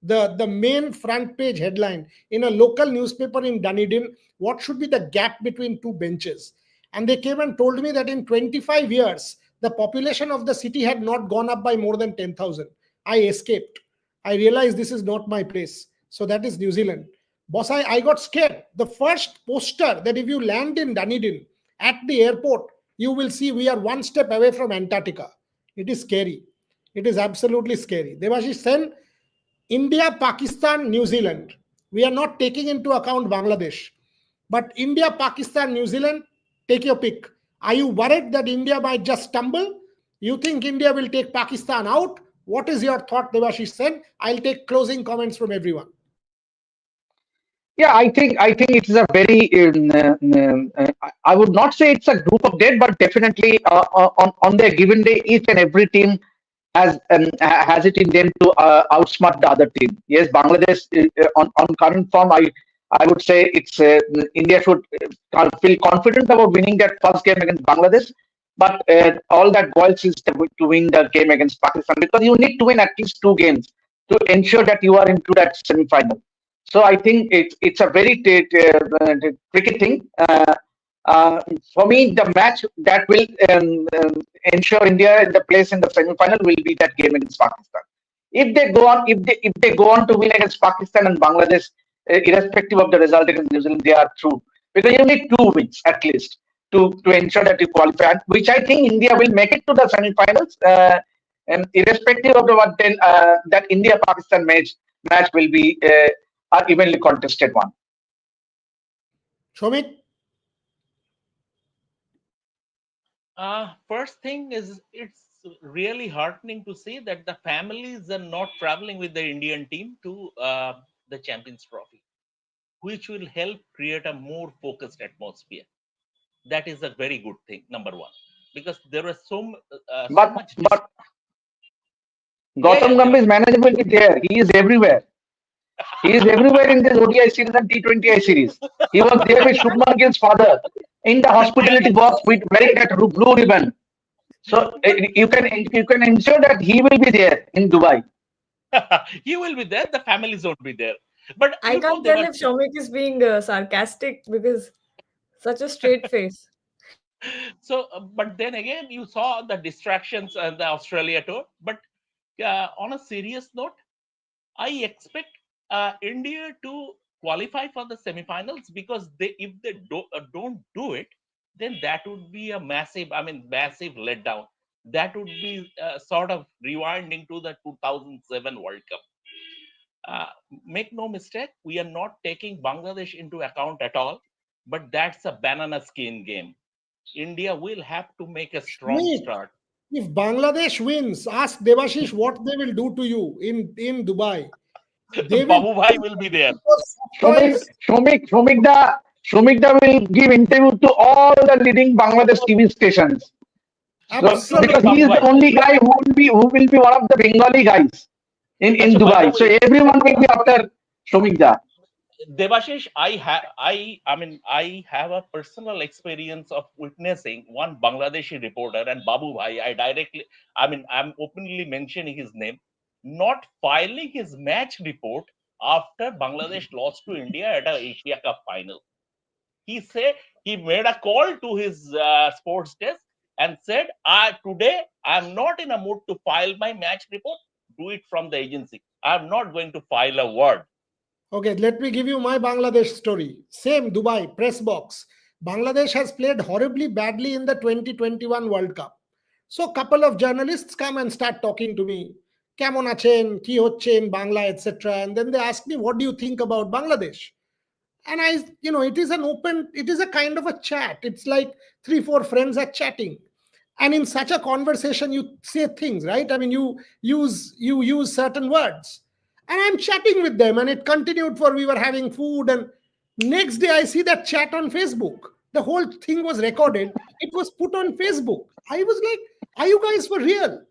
The main front page headline in a local newspaper in Dunedin, what should be the gap between two benches? And they came and told me that in 25 years, the population of the city had not gone up by more than 10,000. I escaped. I realized this is not my place. So that is New Zealand. Boss, I got scared. The first poster that if you land in Dunedin, at the airport, you will see we are one step away from Antarctica. It is scary. It is absolutely scary. Devashish Sen, India, Pakistan, New Zealand. We are not taking into account Bangladesh. But India, Pakistan, New Zealand, take your pick. Are you worried that India might just stumble? You think India will take Pakistan out? What is your thought, Devashish Sen? I'll take closing comments from everyone. Yeah, I think it is a very I would not say it's a group of dead, but definitely on their given day, each and every team has it in them to outsmart the other team. Yes, Bangladesh on current form, I would say it's India should feel confident about winning that first game against Bangladesh, but all that boils is to win the game against Pakistan, because you need to win at least two games to ensure that you are into that semi-final. So I think it's a very tricky thing. For me, the match that will ensure India in the place in the semi-final will be that game against Pakistan. If they go on to win against Pakistan and Bangladesh, irrespective of the result against New Zealand, they are through, because you need two wins at least to ensure that you qualify. Which I think India will make it to the semi-finals, and irrespective of the what then that India-Pakistan match will be an evenly contested one. Shomik? First thing is, it's really heartening to see that the families are not traveling with the Indian team to the Champions Trophy, which will help create a more focused atmosphere. That is a very good thing, number one, because there was so much. But Gautam Gambhir's manager will be there. He is everywhere. He is everywhere in this ODI series and T20I series. He was there with Shubman Gill's father in the hospitality box with wearing that blue ribbon. So you can ensure that he will be there in Dubai. He will be there. The families won't be there. But I can't tell if Shomik is being sarcastic, because such a straight face. So, but then again, you saw the distractions and the Australia tour. But on a serious note, I expect India to qualify for the semifinals, because if they don't do it, then that would be a massive letdown. That would be sort of rewinding to the 2007 World Cup. Make no mistake, we are not taking Bangladesh into account at all, but that's a banana skin game. India will have to make a strong start. If Bangladesh wins, ask Devashish what they will do to you in Dubai. Babu Bhai will be there. Shomikda will give interview to all the leading Bangladesh TV stations. So, because he is the only guy who will be one of the Bengali guys in Dubai. So everyone will be after Shomikda. Devashish, I have a personal experience of witnessing one Bangladeshi reporter, and Babu Bhai, I'm openly mentioning his name, not filing his match report after Bangladesh lost to India at an Asia Cup final. He said he made a call to his sports desk and said, today I'm not in a mood to file my match report. Do it from the agency. I'm not going to file a word. Okay, let me give you my Bangladesh story. Same Dubai press box. Bangladesh has played horribly badly in the 2021 World Cup. So couple of journalists come and start talking to me. Kemon achen, ki hocche in Bangla, etc. And then they ask me, what do you think about Bangladesh? And it is a kind of a chat. It's like 3-4 friends are chatting. And in such a conversation, you say things, right? I mean, you use certain words. And I'm chatting with them, and it continued we were having food, and next day I see that chat on Facebook. The whole thing was recorded. It was put on Facebook. I was like, are you guys for real?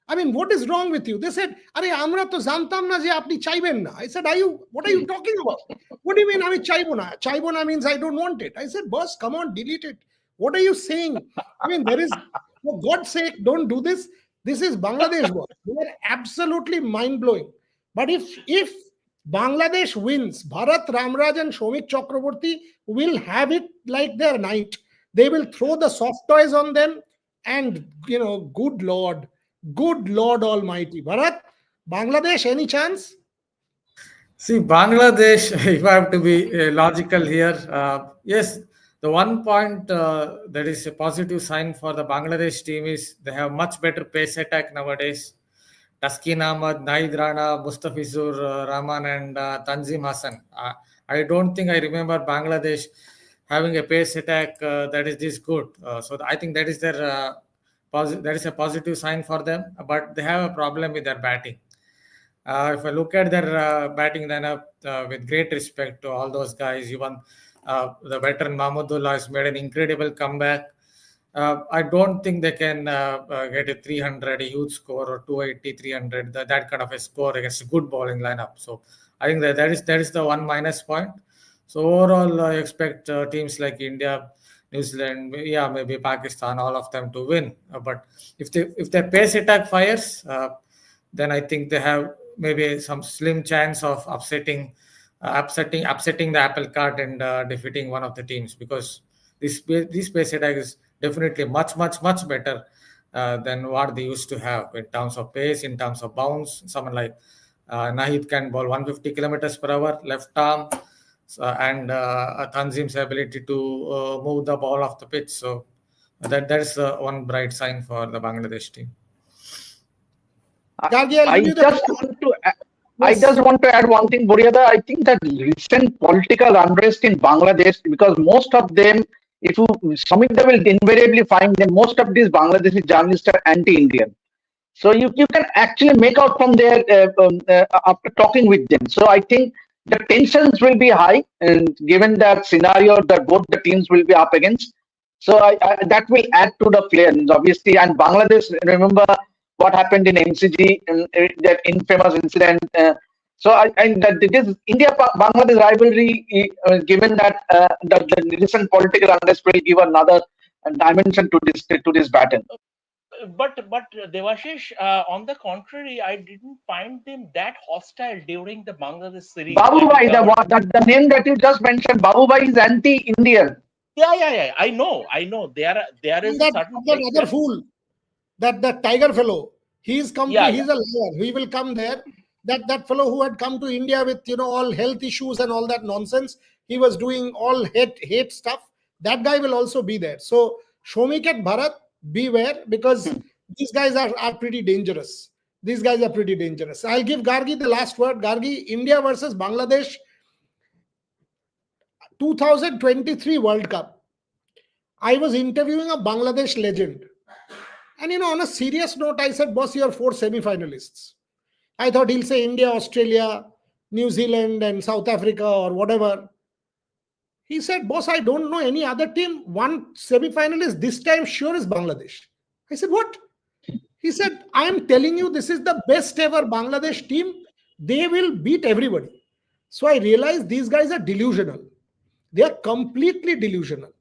I mean, what is wrong with you? They said, "Are amra to jantam na je apni chaiben na." I said, what are you talking about? What do you mean, ami chaibo na? Chaibo na means I don't want it. I said, "Boss, come on, delete it." What are you saying? I mean, there is, for God's sake, don't do this. This is Bangladesh, boss. They are absolutely mind-blowing. But if Bangladesh wins, Bharat Ramraj and Shomik Chakraborty will have it like their night. They will throw the soft toys on them, and good Lord Almighty, Bharat, Bangladesh, any chance? See, Bangladesh, if I have to be logical here, yes, the one point that is a positive sign for the Bangladesh team is they have much better pace attack nowadays. Taskin Ahmad, Nahid Rana, Mustafizur Rahman, and Tanzim Hassan. I don't think I remember Bangladesh having a pace attack that is this good. So I think that is their that is a positive sign for them. But they have a problem with their batting. If I look at their batting lineup, with great respect to all those guys, even the veteran Mahmudullah has made an incredible comeback. I don't think they can get a 300, a huge score, or 280, 300, that kind of a score against a good bowling lineup. So I think that is the one minus point. So overall, I expect teams like India, New Zealand, maybe Pakistan, all of them to win. But if their pace attack fires, then I think they have maybe some slim chance of upsetting the apple cart and defeating one of the teams, because this pace attack is definitely much better than what they used to have in terms of pace, in terms of bounce. Someone like Nahid can bowl 150 kilometers per hour, left arm, and Tanzim's ability to move the ball off the pitch. So that is one bright sign for the Bangladesh team. Gargi, I'll I give you the just want to I just want to add one thing, Buryada. I think that recent political unrest in Bangladesh, because most of them, if you Samita will invariably find them, most of these Bangladeshi journalists are anti-Indian. So you can actually make out from there after talking with them. So I think the tensions will be high, and given that scenario that both the teams will be up against. So that will add to the flair, obviously. And Bangladesh, remember what happened in MCG, that infamous incident. So that this India-Bangladesh rivalry, given that the recent political unrest, will give another dimension to this battle. But Devashish, on the contrary, I didn't find them that hostile during the Bangladesh series. Babubai, the name that you just mentioned, Babubai is anti-Indian. Yeah. I know. There is a certain that other fool, that tiger fellow. He's come. He's a liar. He will come there. That fellow who had come to India with all health issues and all that nonsense. He was doing all hate stuff. That guy will also be there. So Shomik and Bharat, beware, because these guys are pretty dangerous. These guys are pretty dangerous. I'll give Gargi the last word. Gargi, India versus Bangladesh 2023 World Cup. I was interviewing a Bangladesh legend. And on a serious note, I said, boss, you are 4 semi-finalists. I thought he'll say India, Australia, New Zealand, and South Africa, or whatever. He said, boss, I don't know any other team. One semi-finalist this time sure is Bangladesh. I said, what? He said, I am telling you, this is the best ever Bangladesh team. They will beat everybody. So I realized these guys are delusional. They are completely delusional.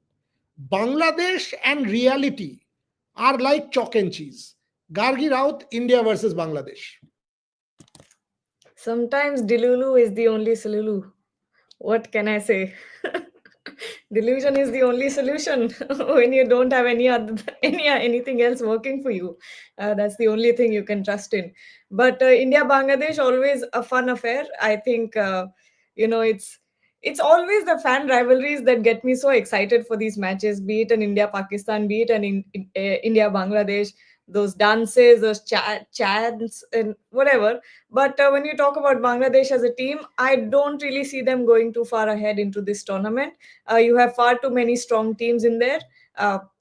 Bangladesh and reality are like chalk and cheese. Gargi Raut, India versus Bangladesh. Sometimes Delulu is the only Sululu. What can I say? Delusion is the only solution when you don't have anything else working for you. That's the only thing you can trust in. But India Bangladesh, always a fun affair. I think it's always the fan rivalries that get me so excited for these matches. Be it an India Pakistan, be it an India Bangladesh. Those dances, those chants, and whatever. But when you talk about Bangladesh as a team, I don't really see them going too far ahead into this tournament. You have far too many strong teams in there.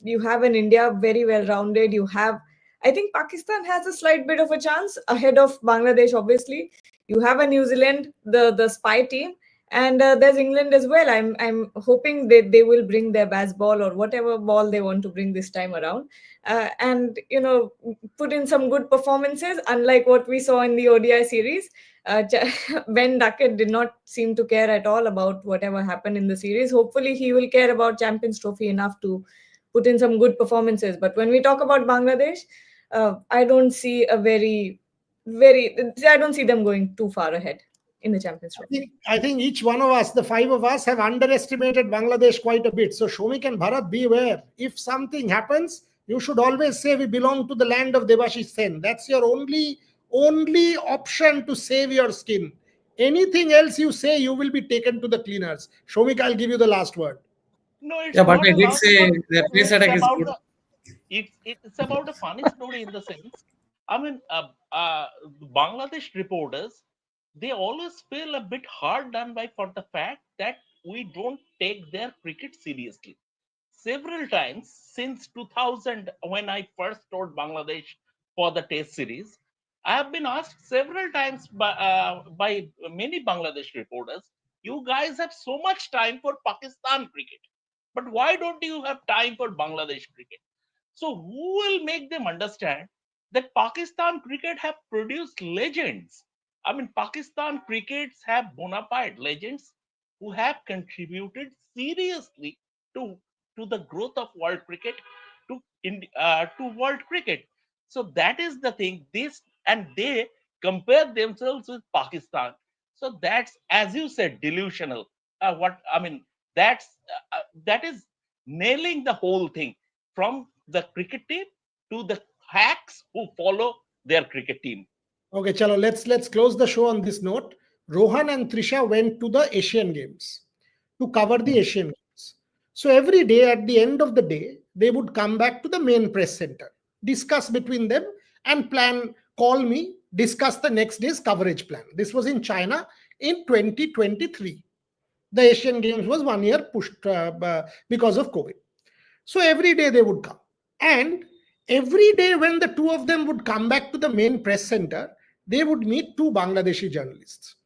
You have an India very well rounded. I think Pakistan has a slight bit of a chance ahead of Bangladesh, obviously. You have a New Zealand, the spy team. And there's England as well. I'm hoping that they will bring their baseball or whatever ball they want to bring this time around, and put in some good performances. Unlike what we saw in the ODI series, Ben Duckett did not seem to care at all about whatever happened in the series. Hopefully, he will care about Champions Trophy enough to put in some good performances. But when we talk about Bangladesh, I don't see I don't see them going too far ahead in the Champions Trophy. I think each one of us, the five of us, have underestimated Bangladesh quite a bit. So Shomik and Bharat, beware. If something happens, you should always say we belong to the land of Devashish Sen. That's your only option to save your skin. Anything else you say, you will be taken to the cleaners. Shomik, I'll give you the last word. No, it's Yeah, but not I a did last say word. the pace It's attack is about good. it's about a funny story in the sense. I mean, Bangladesh reporters, they always feel a bit hard done by for the fact that we don't take their cricket seriously. Several times since 2000, when I first toured Bangladesh for the Test series, I have been asked several times by many Bangladesh reporters, "You guys have so much time for Pakistan cricket, but why don't you have time for Bangladesh cricket?" So who will make them understand that Pakistan cricket have produced legends? I mean, Pakistan crickets have bona fide legends who have contributed seriously to the growth of world cricket, to world cricket. So that is the thing. This and they compare themselves with Pakistan. So that's, as you said, delusional. What I mean, that is nailing the whole thing, from the cricket team to the hacks who follow their cricket team. Okay, chalo, let's close the show on this note. Rohan and Trisha went to the Asian Games to cover the Asian Games. So every day at the end of the day, they would come back to the main press center, discuss between them, and call me, discuss the next day's coverage plan. This was in China in 2023. The Asian Games was 1 year pushed because of COVID. So every day they would come. And every day when the two of them would come back to the main press center, they would meet two Bangladeshi journalists.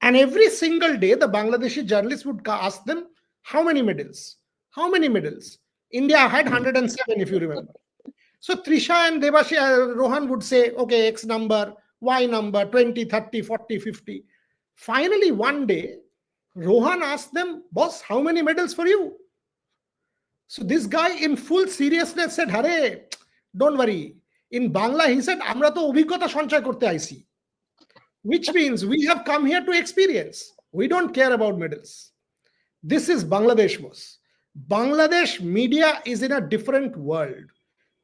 And every single day, the Bangladeshi journalists would ask them, how many medals? How many medals? India had 107, if you remember. So Trisha and Rohan would say, okay, X number, Y number, 20, 30, 40, 50. Finally, one day, Rohan asked them, boss, how many medals for you? So this guy in full seriousness said, Hare, don't worry. In Bangla, he said, Amra to obhigota সঞ্চয় korte aisi. Which means we have come here to experience. We don't care about medals. This is Bangladesh, boss. Bangladesh media is in a different world.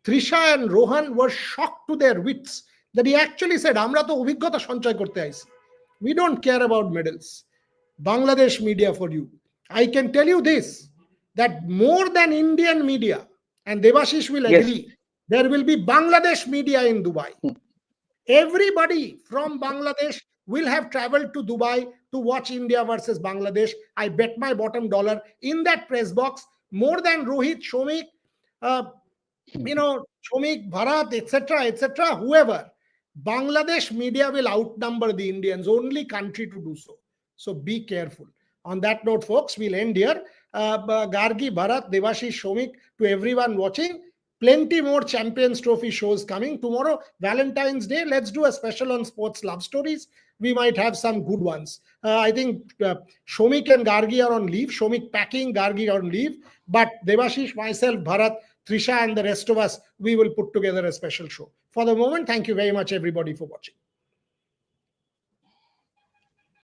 Trisha and Rohan were shocked to their wits that he actually said, Amra to obhigota সঞ্চয় korte aisi. We don't care about medals. Bangladesh media for you. I can tell you this, that more than Indian media, and Devashish will agree, there will be Bangladesh media in Dubai. Everybody from Bangladesh will have traveled to Dubai to watch India versus Bangladesh. I bet my bottom dollar in that press box, more than Rohit, Shomik, Shomik, Bharat, etc., whoever. Bangladesh media will outnumber the Indians, only country to do so. So be careful. On that note, folks, we'll end here. Gargi, Bharat, Devashish, Shomik, to everyone watching, plenty more Champions Trophy shows coming. Tomorrow, Valentine's Day, let's do a special on sports love stories. We might have some good ones. I think Shomik and Gargi are on leave. Shomik packing, Gargi on leave. But Devashish, myself, Bharat, Trisha, and the rest of us, we will put together a special show. For the moment, thank you very much, everybody, for watching.